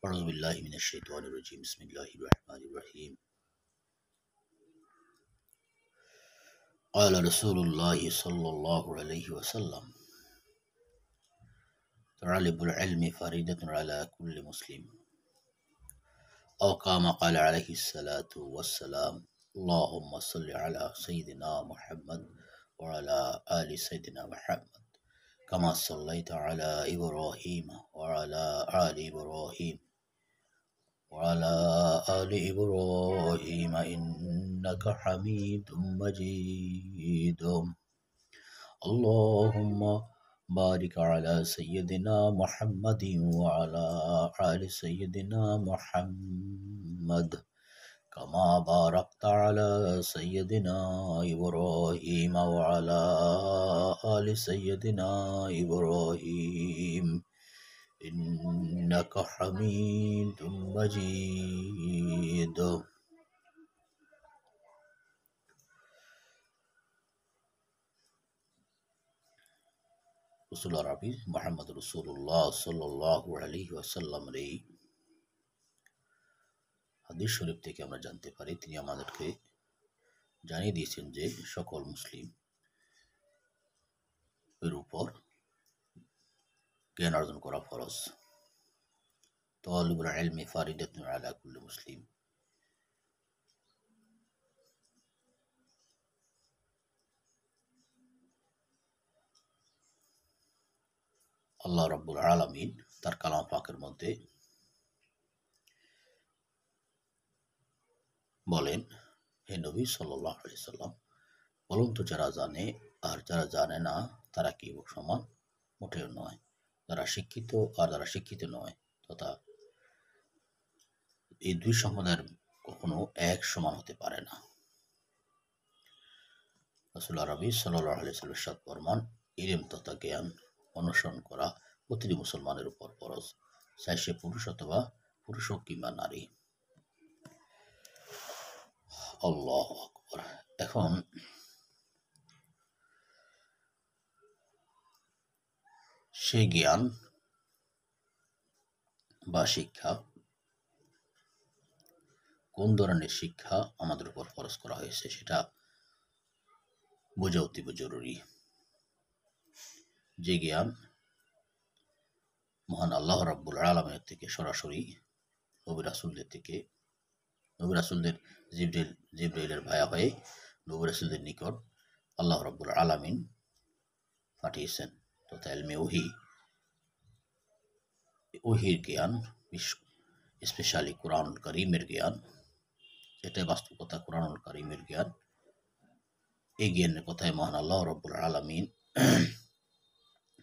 أعوذ بالله من الشيطان الرجيم بسم الله الرحمن الرحيم قال رسول الله صلى الله عليه وسلم طالب العلم فريدة على كل مسلم أو كما قال عليه الصلاة والسلام اللهم صل على سيدنا محمد وعلى آل سيدنا محمد كما صليت على إبراهيم وعلى آل إبراهيم وعلى آل إبراهيم إنك حميد مجيد اللهم بارك على سيدنا محمد وعلى آل سيدنا محمد كما باركت على سيدنا إبراهيم وعلى آل سيدنا إبراهيم إنك حميد مجيد রসুল আরবি মোহাম্মদ রসুল্লাহ সাল্লাল্লাহু আলাইহি ওয়াসাল্লামের এই হাদিস শরীফ থেকে আমরা জানতে পারি তিনি আমাদেরকে জানিয়ে দিয়েছেন যে সকল মুসলিম এর উপর জ্ঞান অর্জন করা ফরজ। তালিবুল ইলমি ফারিদাতুন আলা কুল্লি মুসলিম। আল্লাহ রাব্বুল আলামিন তার কালাম পাকের মধ্যে বলেন, হে নবী সাল্লাল্লাহু আলাইহি সাল্লাম, বলুন তো যারা জানে আর যারা জানে না তারা কি সমান? মোটেও নয়। যারা শিক্ষিত আর যারা শিক্ষিত নয় তথা এই দুই সম্প্রদায়ের কখনো এক সমান হতে পারে না। রাসূল আরবি সাল্লাল্লাহু আলাইহি ওয়াসাল্লাম ইরশাদ ফরমান, ইলম তথা জ্ঞান অনুসরণ করা প্রতিটি মুসলমানের উপর ফরজ, চাই সে পুরুষ অথবা পুরুষ হোক কিংবা নারী। আল্লাহু আকবার। এখন সেই জ্ঞান বা শিক্ষা, কোন ধরনের শিক্ষা আমাদের উপর ফরজ করা হয়েছে সেটা বোঝা অতীব জরুরি। যে জ্ঞান মহান আল্লাহ রাব্বুল আলামিনের থেকে সরাসরি নবী রাসূলদের জিবরাইলের ভায়া হয়ে নবী রাসূলদের নিকট আল্লাহ রাব্বুল আলামিন পাঠিয়েছেন তথা ইলমে ওহির জ্ঞান, স্পেশালি কুরআনুল কারীমের জ্ঞান, যেটাই বাস্তবতা কুরআনুল কারীমের জ্ঞান। এই জ্ঞানের কথায় মহান আল্লাহ রাব্বুল আলামিন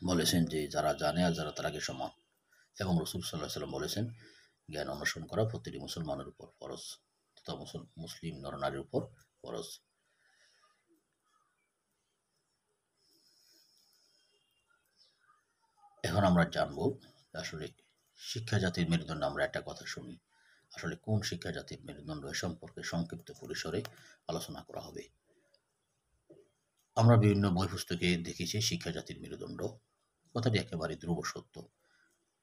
বলেছেন যে যারা জানে আর যারা তারাকে সমান, এবং রাসূল সাল্লাল্লাহু আলাইহি ওয়াসাল্লাম বলেছেন জ্ঞান অনুসরণ করা প্রতিটি মুসলমানের উপর ফরজ তথা মুসলিম নরনারীর উপর ফরজ। এখন আমরা জানবো আসলে শিক্ষা জাতির মেরুদণ্ড। আমরা একটা কথা শুনি, আসলে কোন শিক্ষা জাতির মেরুদণ্ড এ সম্পর্কে সংক্ষিপ্ত পরিসরে আলোচনা করা হবে। আমরা বিভিন্ন বই পুস্তকে দেখেছি শিক্ষা জাতির মেরুদণ্ড, কথাটি একেবারে ধ্রুব সত্য।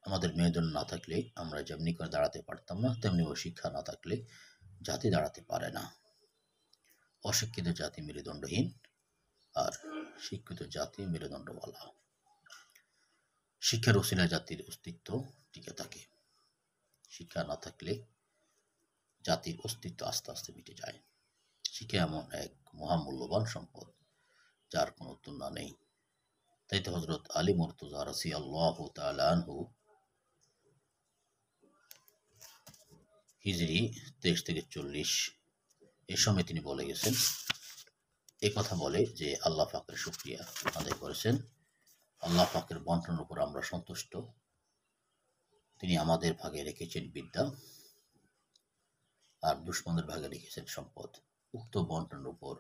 আমাদের মেরুদণ্ড না থাকলে আমরা যেমনি করে দাঁড়াতে পারতাম না, তেমনি শিক্ষা না থাকলে জাতি দাঁড়াতে পারে না। অশিক্ষিত জাতি মেরুদণ্ডহীন আর শিক্ষিত জাতি মেরুদণ্ডওয়ালা। শিক্ষার উসিলায় জাতির অস্তিত্ব টিকে থাকে। শিক্ষা না থাকলে জাতির অস্তিত্ব আস্তে আস্তে মিটে যায়। শিক্ষা এমন এক মহামূল্যবান সম্পদ যার কোনো তুলনা নেই। তাই তো হযরত আলী মুর্তজা রাদিয়াল্লাহু তাআলা আনহু হিজরি 23 থেকে 40 এ সময় তিনি বলে গেছেন, এই কথা বলে যে আল্লাহ পাকের শুকরিয়া আদায় করেছেন, আল্লাহ পাকের বন্টনের উপর আমরা সন্তুষ্ট। তিনি আমাদের ভাগে রেখেছেন বিদ্যা আর দুশমনদের ভাগে রেখেছেন সম্পদ। উক্ত বন্টনের উপর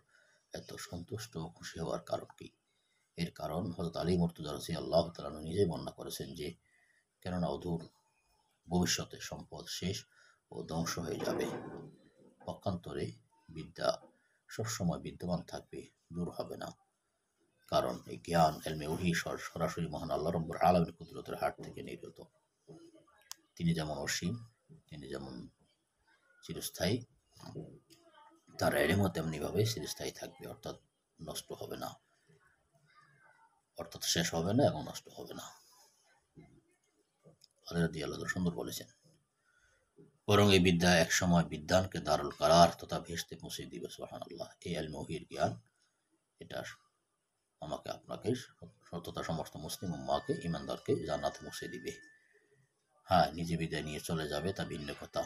এত সন্তুষ্ট ও খুশি হওয়ার কারণ কি? এর কারণ হযরত আলী মুর্তজা রাদিয়াল্লাহু তাআলা আনহু নিজেই বর্ণনা করেছেন যে, কেননা অদূর ভবিষ্যতে সম্পদ শেষ ও ধ্বংস হয়ে যাবে, পক্ষান্তরে বিদ্যা সবসময় বিদ্যমান থাকবে, দূর হবে না। কারণ এই জ্ঞান ইলমে ওহী সরাসরি মহান আল্লাহ রাব্বুল আলামিনের কুদরতের হাত থেকে নির্গত। তিনি যেমন অসীম, তিনি যেমন চিরস্থায়ী, তার এলেমও তেমনিভাবে চিরস্থায়ী থাকবে, অর্থাৎ নষ্ট হবে না, অর্থাৎ শেষ হবে না এবং নষ্ট হবে না। আলী রাদিয়াল্লাহু আনহু সুন্দর বলেছেন, বরং এই বিদ্যা এক সময় বিদ্বানকে দারুল কারার তথা ভেস্তে পৌঁছে দিবে। সুবহানাল্লাহ। এই ইলম ওহীর জ্ঞান, এটা আমাকে আপনাকে তথা সমস্ত মুসলিম উম্মাহকে, ঈমানদারকে জান্নাতে পৌঁছে দিবে। হ্যাঁ, নিজে বিদায় নিয়ে চলে যাবে তা ভিন্ন কথা।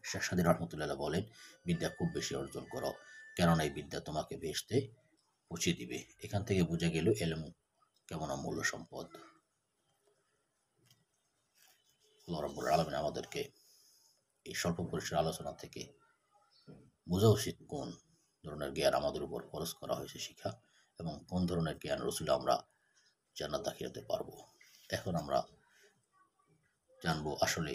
শেখ সাদী রহমতুল্লাহ বলেন, বিদ্যা খুব বেশি অর্জন করো, কেননা এই বিদ্যা তোমাকে ভেস্তে পৌঁছে দিবে। এখান থেকে বোঝা গেল ইলম কেমন অমূল্য সম্পদ। আল্লাহ রাব্বুল আলামিন আমাদেরকে এই স্বল্প পরিসরের আলোচনা থেকে বোঝা উচিত কোন ধরনের জ্ঞান আমাদের উপর ফরজ করা হয়েছে শিক্ষা, এবং কোন ধরনের জ্ঞান রসুলে আমরা জান্নাত দাখিল হতে পারবো। এখন আমরা জানবো আসলে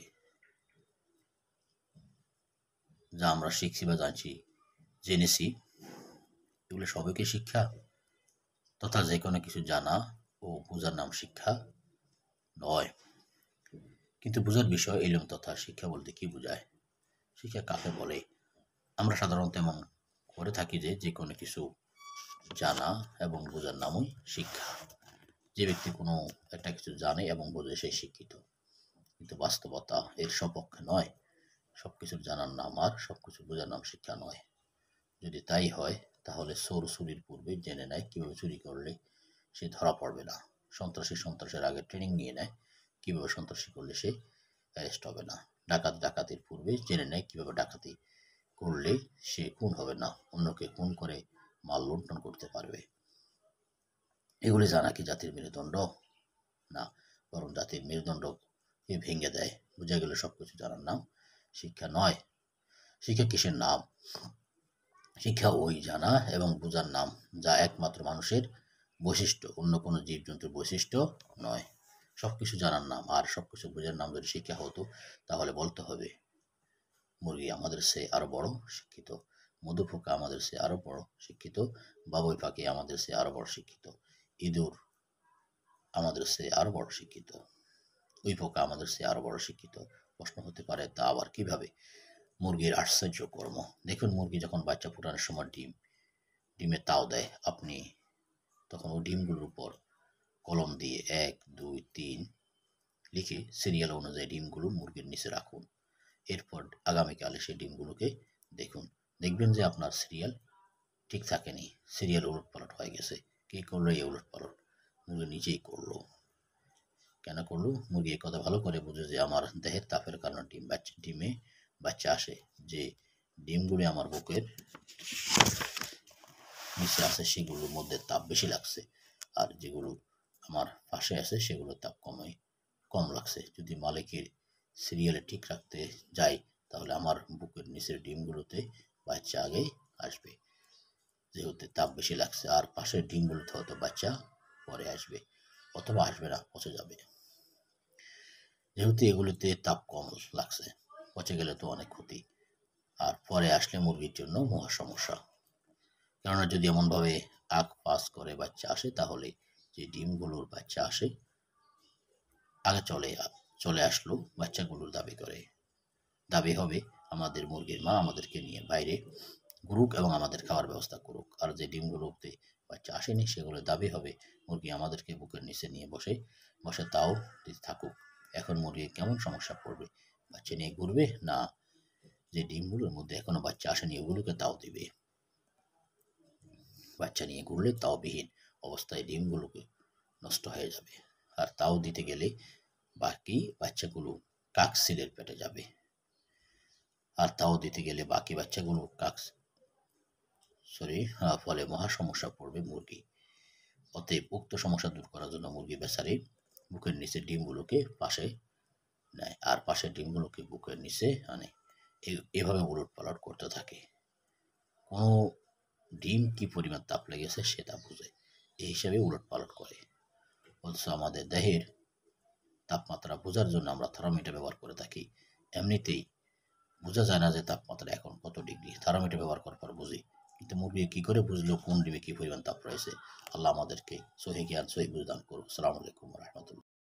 যা আমরা শিখছি বা জানছি, জেনেছি, এগুলো সবাইকে শিক্ষা তথা যে কোনো কিছু জানা ও বোঝার নাম শিক্ষা নয়। কিন্তু বোঝার বিষয় ইলম তথা শিক্ষা বলতে কি বোঝায়, শিক্ষা কাকে বলে? আমরা সাধারণত এমন করে থাকি যে কোনো কিছু জানা এবং বোঝার নামই শিক্ষা। যে ব্যক্তি কোনো একটা কিছু জানে এবং বোঝে সে শিক্ষিত, কিন্তু বাস্তবতা এর সপক্ষে নয়। সবকিছু জানার নাম আর সবকিছু বোঝার নাম শিক্ষা নয়। যদি তাই হয়, তাহলে চোর চুরির পূর্বে জেনে নেয় কিভাবে চুরি করলে সে ধরা পড়বে না। সন্ত্রাসের আগে ট্রেনিং নিয়ে নেয় কিভাবে সন্ত্রাসী করলে সে অ্যারেস্ট হবে না। ডাকাতির পূর্বে জেনে নেয় কিভাবে ডাকাতি করলে সে খুন হবে না, অন্যকে খুন করে মাল লুণ্ঠন করতে পারবে। এগুলি জানা কি জাতির মেরুদণ্ড? না, বরং জাতির মেরুদণ্ডকে ভেঙে দেয়। বোঝা গেল সবকিছু জানার নাম শিক্ষা নয়। শিক্ষা কিসের নাম? শিক্ষা ওই জানা এবং বোঝার নাম যা একমাত্র মানুষের বৈশিষ্ট্য, অন্য কোনো জীবজন্তুর বৈশিষ্ট্য নয়। সবকিছু জানার নাম আর সবকিছু বোঝার নাম যদি শিক্ষা হতো, তাহলে বলতে হবে মুরগি আমাদের চেয়ে আরো বড় শিক্ষিত, মধু পোকা আমাদের চেয়ে আরো বড় শিক্ষিত, বাবুই পাখি আমাদের চেয়ে আরো বড় শিক্ষিত, ইঁদুর আমাদের চেয়ে আরো বড় শিক্ষিত, ওই পোকা আমাদের চেয়ে আরো বড় শিক্ষিত। প্রশ্ন হতে পারে, তা আবার কিভাবে? মুরগির আশ্চর্য কর্ম দেখুন। মুরগি যখন বাচ্চা ফোটানোর সময় ডিমে তাও দেয়, আপনি তখন ওই ডিমগুলোর উপর কলম দিয়ে 1, 2, 3 লিখে সিরিয়াল অনুযায়ী ডিমগুলো মুরগির নিচে রাখুন। এরপর আগামীকালে সেই ডিমগুলোকে দেখুন, দেখবেন যে আপনার সিরিয়াল ঠিক থাকেনি, সিরিয়াল উলটপালট হয়ে গেছে। কে করলো এই উলটপালট? মুরগি নিজেই করলো। কেন করলো? মুরগি এই কথা ভালো করে বুঝে যে আমার দেহের তাপের কারণে ডিমে বাচ্চা আসে। যে ডিমগুলি আমার বুকের নিচে আছে সেগুলোর মধ্যে তাপ বেশি লাগছে, আর যেগুলো আমার পাশে আছে সেগুলোর তাপ কম লাগছে। যদি মালিকের সিরিয়ালে ঠিক রাখতে যাই, তাহলে আমার বুকের নিচের ডিমগুলোতে বাচ্চা আগেই আসবে, যেহেতু তাপ বেশি লাগছে। আর পাশের ডিমগুলোতে হয়তো বাচ্চা পরে আসবে, অথবা আসবে না, পচে যাবে। যেহেতু এগুলিতে তাপ কম লাগছে, পচে গেলে তো অনেক ক্ষতি, আর পরে আসলে মুরগির জন্য মহা সমস্যা। কেননা যদি এমনভাবে আগ পাস করে বাচ্চা আসে, তাহলে যে ডিমগুলোর বাচ্চা আসে আগে চলে আসলো বাচ্চাগুলোর দাবি হবে আমাদের মুরগির মা আমাদেরকে নিয়ে বাইরে ঘুরুক এবং আমাদের খাওয়ার ব্যবস্থা করুক। আর যে ডিমগুলোতে বাচ্চা আসেনি, সেগুলো দাবি হবে মুরগি আমাদেরকে বুকের নিচে নিয়ে বসে তাও থাকুক। এখন মুরগি কেমন সমস্যা পড়বে? বাচ্চা নিয়ে ঘুরবে, না যে ডিমগুলোর মধ্যে এখনো বাচ্চা আসেনি ওগুলোকে তাও দিবে? বাচ্চা নিয়ে ঘুরলে তাও বিহীন অবস্থায় ডিমগুলোকে নষ্ট হয়ে যাবে, আর তাও দিতে গেলে বাকি বাচ্চাগুলো কাকসিলের পেটে যাবে, আর তাও দিতে গেলে বাকি বাচ্চাগুলো ফলে মহা সমস্যা পড়বে মুরগি। অতএব উক্ত সমস্যা দূর করার জন্য মুরগি বেচারি বুকের নিচে ডিমগুলোকে পাশে নেয়, আর পাশের ডিমগুলোকে বুকের নিচে আনে। এভাবে উলটপালট করতে থাকে। কোনো ডিম কি পরিমাণ তাপ লেগেছে সেটা বুঝে এই হিসাবে উলটপালট করে। অথচ আমাদের দেহের তাপমাত্রা বোঝার জন্য আমরা থার্মোমিটার ব্যবহার করে থাকি। এমনিতেই বোঝা যায় না যে তাপমাত্রা এখন কত ডিগ্রি, থার্মোমিটার ব্যবহার করার পর বুঝি। কিন্তু মুরগি কি করে বুঝলো কোন ডিমে কি পরিমাণ তাপ রয়েছে? আল্লাহ আমাদেরকে সহি জ্ঞান সহি বুঝ দান করুন। আসসালামু আলাইকুম ওয়া রাহমাতুল্লাহ।